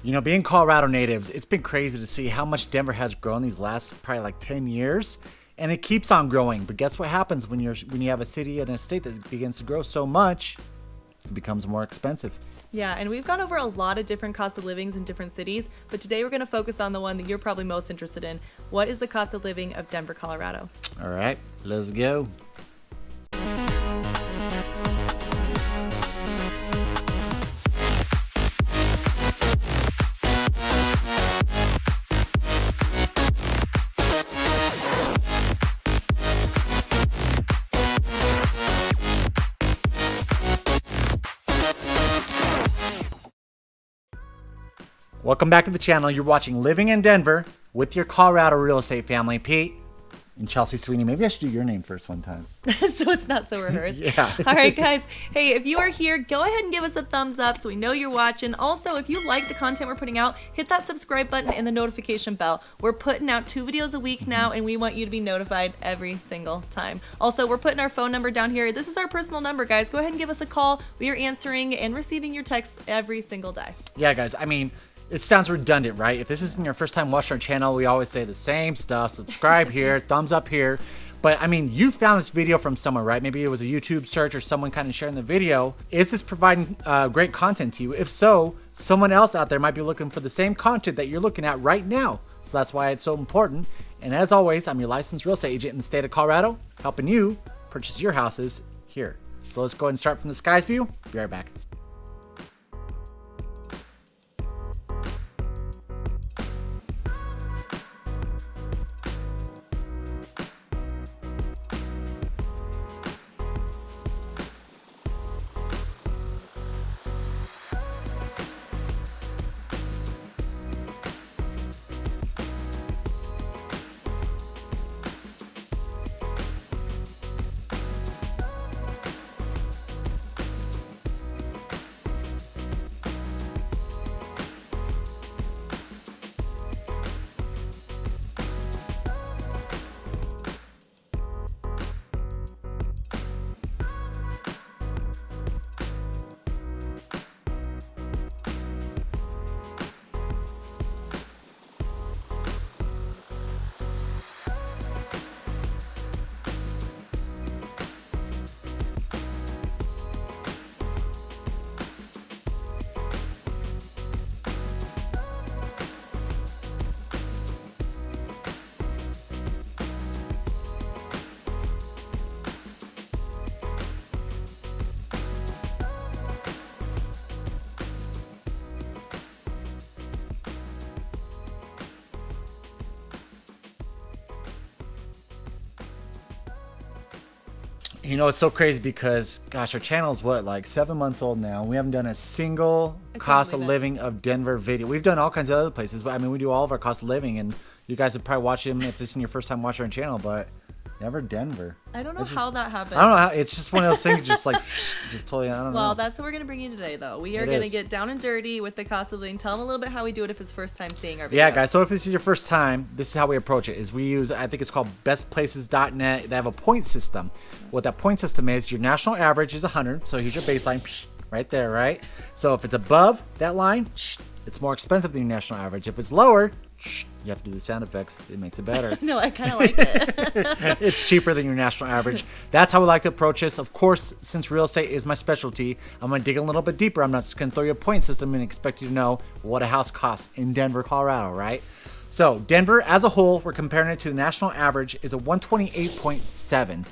You know, being Colorado natives, it's been crazy to see how much Denver has grown these last probably like 10 years. And it keeps on growing. But guess what happens when you have a city and a state that begins to grow so much? It becomes more expensive. Yeah, and we've gone over a lot of different cost of livings in different cities, but today we're going to focus on the one that you're probably most interested in. What is the cost of living of Denver, Colorado? All right, let's go. Welcome back to the channel. You're watching Living in Denver with your Colorado real estate family, Pete and Chelsea Sweeney. Maybe I should do your name first one time. So it's not so rehearsed. Yeah. All right, guys. Hey, if you are here, go ahead and give us a thumbs up so we know you're watching. Also, if you like the content we're putting out, hit that subscribe button and the notification bell. We're putting out 2 videos a week now, and we want you to be notified every single time. Also, we're putting our phone number down here. This is our personal number, guys. Go ahead and give us a call. We are answering and receiving your texts every single day. Yeah, guys. I mean, it sounds redundant, right? If this isn't your first time watching our channel, we always say the same stuff. Subscribe here, thumbs up here. But I mean, you found this video from somewhere, right? Maybe it was a YouTube search or someone kind of sharing the video. Is this providing great content to you? If so, someone else out there might be looking for the same content that you're looking at right now. So that's why it's so important. And as always, I'm your licensed real estate agent in the state of Colorado, helping you purchase your houses here. So let's go ahead and start from the skies view. Be right back. You know, it's so crazy because, gosh, our channel is what, like 7 months old now. We haven't done a single cost of living of Denver video. We've done all kinds of other places, but I mean, we do all of our cost of living, and you guys have probably watched them if this is your first time watching our channel, but never Denver. I don't know how that happened. I don't know how. It's just one of those things, just like, just totally, I don't know. Well, that's what we're going to bring you today, though. We are going to get down and dirty with the cost of living. Tell them a little bit how we do it if it's first time seeing our videos. Yeah, guys. So if this is your first time, this is how we approach it. Is we use, I think it's called bestplaces.net. They have a point system. What that point system is, your national average is 100. So here's your baseline right there, right? So if it's above that line, it's more expensive than your national average. If it's lower, you have to do the sound effects. It makes it better. No, I kind of like it. It's cheaper than your national average. That's how we like to approach this. Of course, since real estate is my specialty, I'm going to dig a little bit deeper. I'm not just going to throw you a point system and expect you to know what a house costs in Denver, Colorado, right? So Denver as a whole, we're comparing it to the national average, is a 128.7.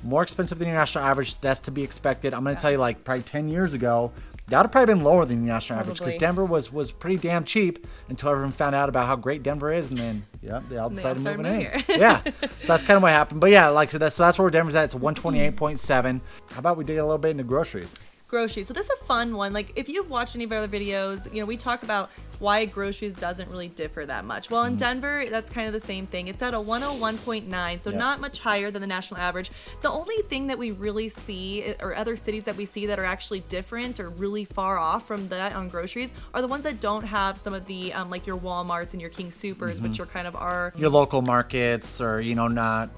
More expensive than your national average. That's to be expected. I'm going to tell you, like probably 10 years ago, that would have probably been lower than the national average because Denver was pretty damn cheap until everyone found out about how great Denver is, and then they all decided to move in. Yeah, so that's kind of what happened. But yeah, like so that's where Denver's at. It's a 128.7. How about we dig a little bit into groceries? Groceries. So this is a fun one. Like if you've watched any of our other videos, you know, we talk about why groceries doesn't really differ that much. Well, in Denver, that's kind of the same thing. It's at a 101.9, so not much higher than the national average. The only thing that we really see, or other cities that we see that are actually different or really far off from that on groceries, are the ones that don't have some of the, like your Walmarts and your King Supers, which are kind of our... Your local markets, or, you know, not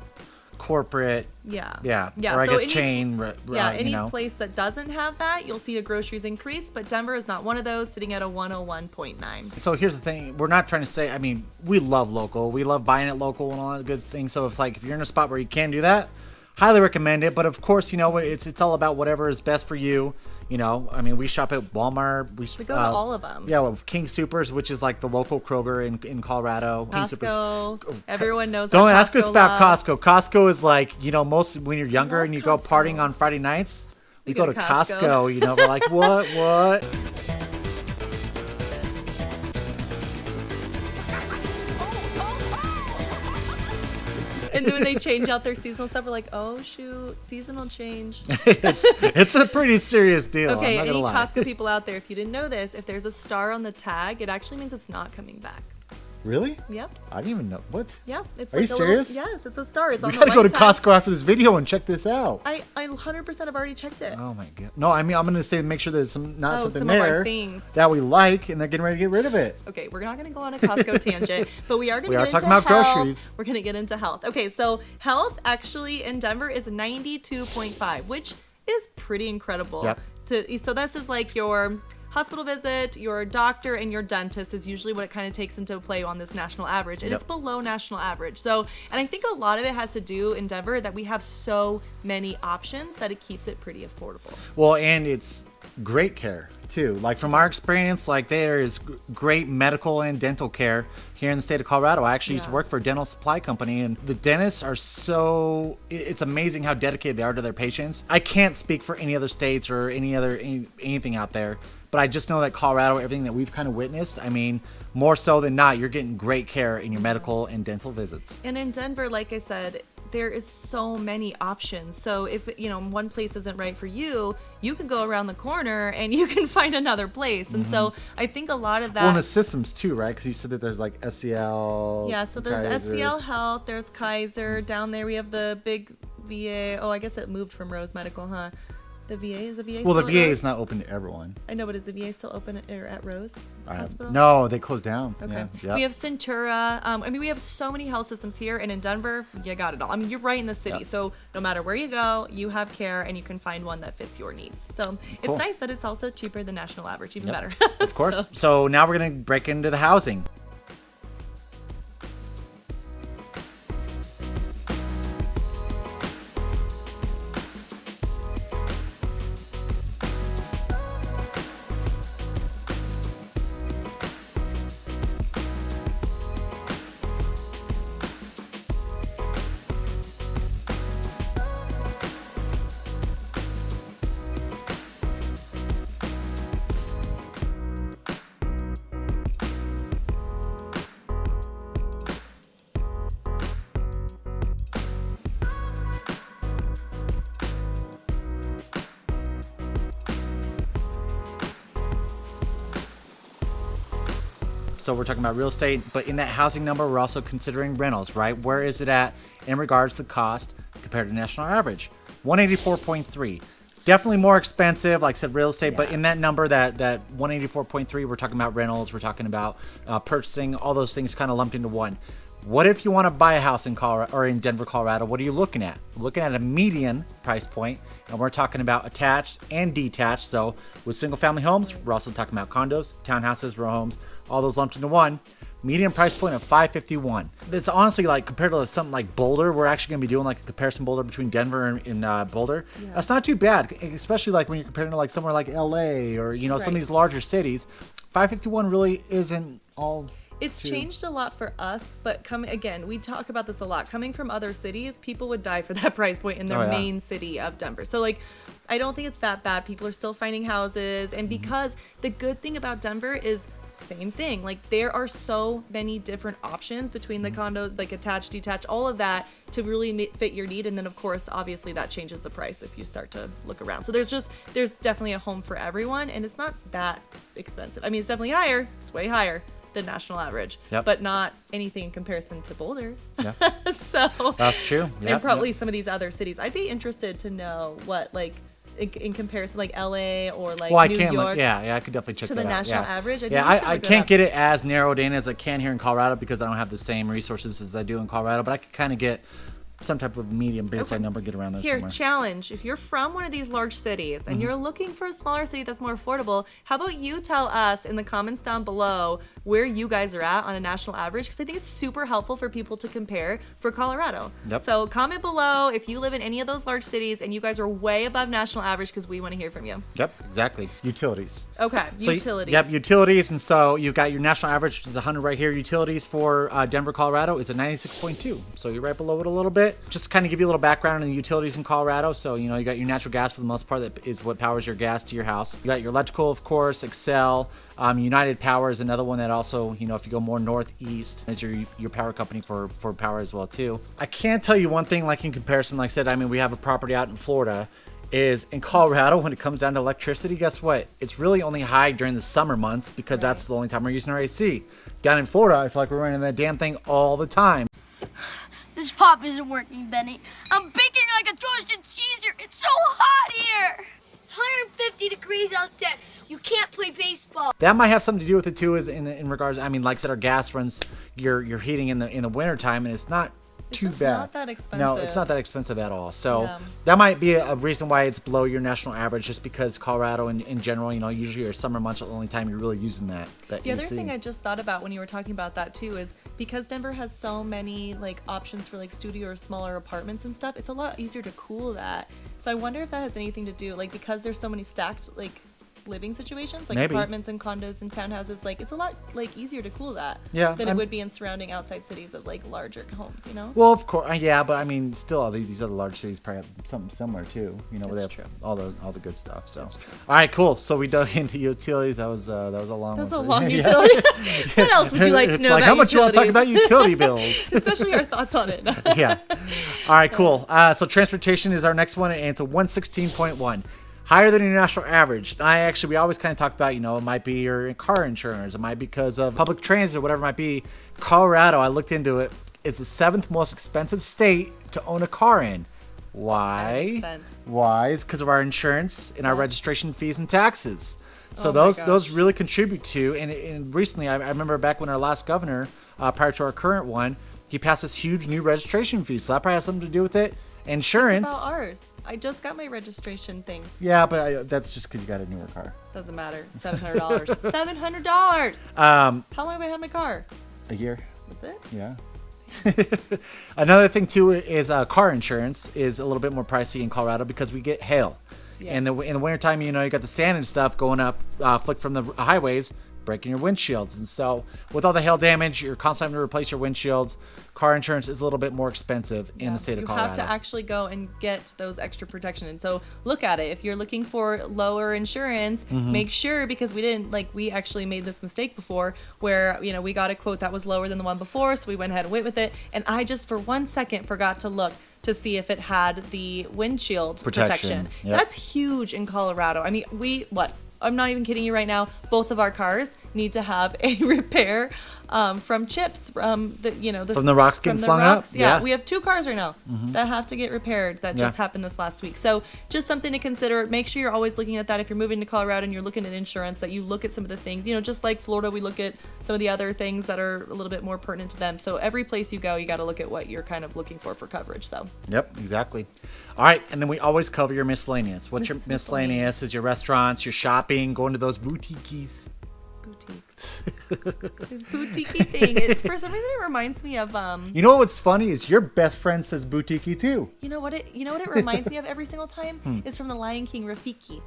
corporate. Yeah. Yeah. Yeah. Or I so guess any, chain. yeah. You Any know. place that doesn't have that, you'll see the groceries increase. But Denver is not one of those, sitting at a 101.9. So here's the thing. We're not trying to say, I mean, we love local. We love buying it local and all that good things. So if you're in a spot where you can do that, highly recommend it. But of course, you know, it's all about whatever is best for you. You know, I mean, we shop at Walmart. We go to all of them. Yeah, with King Supers, which is like the local Kroger in Colorado. King Costco. Supers. Everyone knows. Don't what ask us Costco about loves. Costco. Costco is like, you know, most when you're younger love and you go Costco. partying on Friday nights, we go to Costco. Costco. You know, we're like, what? And then when they change out their seasonal stuff, we're like, oh shoot, seasonal change. it's a pretty serious deal. Okay, I'm not any gonna lie. Costco people out there, if you didn't know this, if there's a star on the tag, it actually means it's not coming back. Really? Yep. I didn't even know. What? Yeah. It's Are like you a serious? Little, yes, it's a star. It's We on the gotta go to white tag. Costco after this video and check this out. I 100% have already checked it. Oh my god. No, I mean I'm gonna say make sure there's something some of our there things. that we like, and they're getting ready to get rid of it. Okay, we're not going to go on a Costco tangent, but we are going to get into talking about health. groceries. We're going to get into health. Okay, so health actually in Denver is 92.5, which is pretty incredible. Yep. So this is like your hospital visit, your doctor, and your dentist is usually what it kind of takes into play on this national average, and Yep. it's below national average. So, and I think a lot of it has to do in Denver that we have so many options that it keeps it pretty affordable. Well, and it's great care too. Like from our experience, like there is great medical and dental care here in the state of Colorado. I actually used to Yeah. work for a dental supply company, and the dentists are it's amazing how dedicated they are to their patients. I can't speak for any other states or anything out there, but I just know that Colorado, everything that we've kind of witnessed, I mean, more so than not, you're getting great care in your medical and dental visits. And in Denver, like I said, there is so many options. So if, one place isn't right for you, you can go around the corner and you can find another place. And so I think a lot of that. Well, and the systems too, right? Because you said that there's like SCL. Yeah, so there's Kaiser. SCL Health, there's Kaiser. Down there we have the big VA. Oh, I guess it moved from Rose Medical, huh? The VA? Is the VA Well, the still at VA Rose? is not open to everyone. I know, but is the VA still open at Rose Hospital? No, they closed down. Okay. Yeah, yep. We have Centura. We have so many health systems here, and in Denver, you got it all. I mean, you're right in the city, Yep. so no matter where you go, you have care, and you can find one that fits your needs. So it's Cool. nice that it's also cheaper than national average, even Yep. better. Of course. So now we're going to break into the housing. So we're talking about real estate, but in that housing number, we're also considering rentals, right? Where is it at in regards to cost compared to national average? 184.3. Definitely more expensive, like I said, real estate, but Yeah. in that number, that 184.3, we're talking about rentals, we're talking about purchasing, all those things kind of lumped into one. What if you want to buy a house in Colorado or in Denver, Colorado? What are you looking at? We're looking at a median price point, and we're talking about attached and detached. So with single family homes, we're also talking about condos, townhouses, row homes, all those lumped into one. Median price point of $551. That's honestly like compared to something like Boulder. We're actually going to be doing like a comparison Boulder between Denver and Boulder. Yeah. That's not too bad, especially like when you're comparing to like somewhere like LA or some of Right. these larger cities. 551 really isn't all. It's changed a lot for us, but we talk about this a lot. Coming from other cities, people would die for that price point in their Oh, yeah. main city of Denver. So I don't think it's that bad. People are still finding houses, and because the good thing about Denver is same thing. Like there are so many different options between the condos, like attached, detached, all of that to really fit your need. And then of course, obviously that changes the price if you start to look around. So there's definitely a home for everyone, and it's not that expensive. I mean, it's definitely higher. It's way higher than national average, Yep. but not anything in comparison to Boulder. Yeah. So That's true. Yep, and probably yep. some of these other cities. I'd be interested to know what in comparison, like LA or like Well, I New can York. I could definitely check to that the out. national Yeah. average? I think Yeah, we should I look that can't up. get it as narrowed in as I can here in Colorado because I don't have the same resources as I do in Colorado, but I could kind of get some type of medium baseline number, get around there Here, somewhere. challenge. If you're from one of these large cities and you're looking for a smaller city that's more affordable, how about you tell us in the comments down below where you guys are at on a national average? Because I think it's super helpful for people to compare for Colorado. Yep. So comment below if you live in any of those large cities and you guys are way above national average, because we want to hear from you. Yep, exactly. Utilities. Okay, So, utilities. Yep, utilities. And so you've got your national average, which is 100 right here. Utilities for Denver, Colorado is a 96.2. So you're right below it a little bit. Just to kind of give you a little background on the utilities in Colorado. So, you know, you got your natural gas for the most part. That is what powers your gas to your house. You got your electrical, of course, Excel. United Power is another one that also, you know, if you go more northeast, is your power company for power as well, too. I can tell you one thing, like in comparison, like I said, I mean, we have a property out in Florida. Is in Colorado, when it comes down to electricity, guess what? It's really only high during the summer months because that's the only time we're using our AC. Down in Florida, I feel like we're running that damn thing all the time. This pop isn't working, Benny. I'm baking like a toasted cheese here. It's so hot here. It's 150 degrees out there. You can't play baseball. That might have something to do with it too, is in regards. I mean, like I said, our gas runs your heating in the winter time, and it's not too just bad. not that expensive. No, it's not that expensive at all. So Yeah. that might be a reason why it's below your national average, just because Colorado in general, you know, usually your summer months are the only time you're really using that The other AC. thing I just thought about when you were talking about that too is because Denver has so many like options for like studio or smaller apartments and stuff, it's a lot easier to cool that. So I wonder if that has anything to do, like, because there's so many stacked like living situations, like Maybe. apartments and condos and townhouses, like it's a lot like easier to cool that than it I'm- would be in surrounding outside cities of like larger homes, you know? Well, of course, yeah, but I mean, still, all these other large cities probably have something similar too. You know, where they have That's true. all the good stuff. So, all right, cool. So we dug into utilities. That was a long. That's one a for- long Yeah. utility. What else would you like to It's know like about how much you want to talk utilities? about utility bills? Especially our thoughts on it. Yeah. All right, cool. So transportation is our next one, and it's a 116.1. Higher than your national average. We always kind of talk about, you know, it might be your car insurance. It might be because of public transit or whatever it might be. Colorado, I looked into it, is the 7th most expensive state to own a car in. Why? That makes sense. Why? Is because of our insurance and our registration fees and taxes. So Oh my those gosh. really contribute to, and recently, I remember back when our last governor, prior to our current one, he passed this huge new registration fee. So that probably has something to do with it. Insurance. About ours. I just got my registration thing. Yeah, but that's just because you got a newer car. Doesn't matter. $700. $700. How long have I had my car? A year. That's it? Yeah. Another thing too is car insurance is a little bit more pricey in Colorado because we get hail. Yes. In the wintertime, you know, you got the sand and stuff going up, flicked from the highways, breaking your windshields. And so with all the hail damage, you're constantly having to replace your windshields. Car insurance is a little bit more expensive in the state of Colorado. You have to actually go and get those extra protection. And so look at it. If you're looking for lower insurance, make sure, because we actually made this mistake before where, you know, we got a quote that was lower than the one before. So we went ahead and went with it. And I just for 1 second forgot to look to see if it had the windshield protection. Yep. That's huge in Colorado. I mean, I'm not even kidding you right now. Both of our cars need to have a repair from chips from the rocks getting flung up. Yeah, Yeah. we have 2 cars right now that have to get repaired. That just happened this last week. So just something to consider. Make sure you're always looking at that. If you're moving to Colorado and you're looking at insurance, that you look at some of the things. You know, just like Florida, we look at some of the other things that are a little bit more pertinent to them. So every place you go, you got to look at what you're kind of looking for coverage. So. Yep, exactly. All right, and then we always cover your miscellaneous. What's your miscellaneous? Is your restaurants, your shopping, going to those boutiques. Boutiques. This boutique thing. It's for some reason it reminds me of You know what's funny is your best friend says boutique too. You know what it reminds me of every single time is from the Lion King, Rafiki.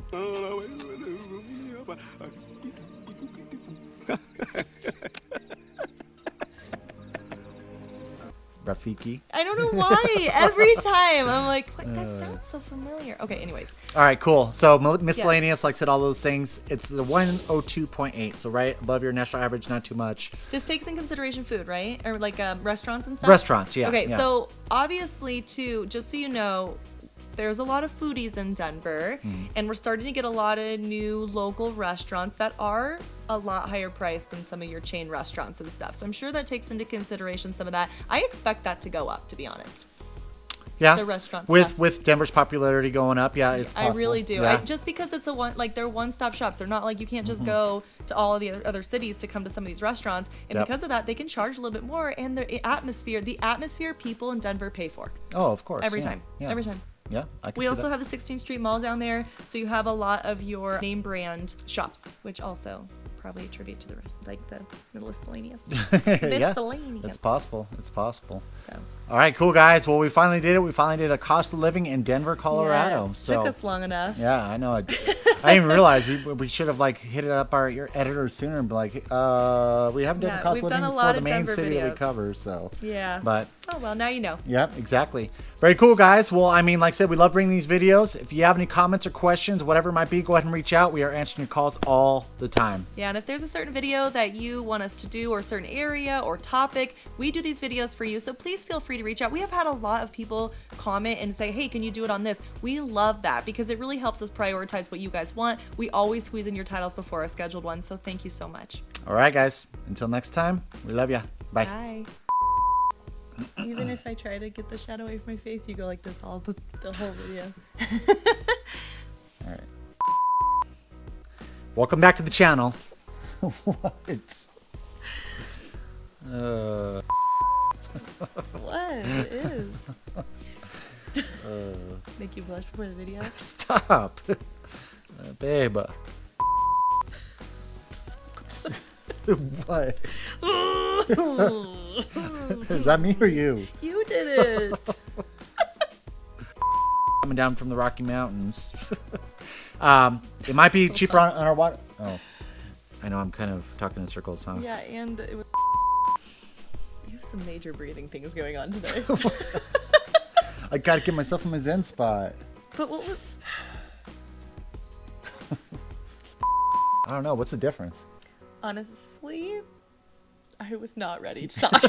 Rafiki. I don't know why. Every time I'm like, what? That sounds so familiar. Okay, anyways. All right, cool. So miscellaneous, like I said, all those things. It's the 102.8, so right above your national average, not too much. This takes in consideration food, right? Or like restaurants and stuff? Restaurants, yeah. Okay, yeah. so obviously, too, just so you know, there's a lot of foodies in Denver, and we're starting to get a lot of new local restaurants that are a lot higher priced than some of your chain restaurants and stuff. So I'm sure that takes into consideration some of that. I expect that to go up, to be honest. Yeah. the restaurant with stuff. with Denver's popularity going up, yeah, it's possible. I really do. Yeah. Just because it's they're one-stop shops. They're not like you can't just go to all of the other cities to come to some of these restaurants. And Yep. because of that, they can charge a little bit more. And the atmosphere people in Denver pay for Oh, of course. every yeah. time. Yeah. Every time. Yeah, I can We see also that. have the 16th Street Mall down there, so you have a lot of your name brand shops, which also probably attribute to the miscellaneous. Yeah, Miscellaneous. it's possible. It's possible. So. All right, cool guys. Well, we finally did it. We finally did a cost of living in Denver, Colorado. Yes, So took us long enough. yeah, I know. I didn't even realize we should have like hit it up our editor sooner and be like, we haven't done Yeah, a cost we've of done living a lot for the of main Denver city that we videos. cover. So Yeah. but Oh well, now you know. yeah, exactly. Very cool, guys. Well, I mean, like I said, we love bringing these videos. If you have any comments or questions, whatever it might be, go ahead and reach out. We are answering your calls all the time. Yeah, and if there's a certain video that you want us to do or a certain area or topic, we do these videos for you. So please feel free to reach out. We have had a lot of people comment and say, hey, can you do it on this? We love that because it really helps us prioritize what you guys want. We always squeeze in your titles before our scheduled ones. So thank you so much. All right, guys. Until next time, we love ya. Bye. Bye. Even if I try to get the shadow away from my face, you go like this all the whole video. All right. Welcome back to the channel. What? What? It is. Make you blush before the video? Stop. Babe. What? Is that me or you? You did it. Coming down from the Rocky Mountains. It might be cheaper on our water. Oh, I know I'm kind of talking in circles, huh? Yeah, and it was. You have some major breathing things going on today. I gotta get myself in my zen spot. But what was? I don't know. What's the difference? Honestly, I was not ready to talk.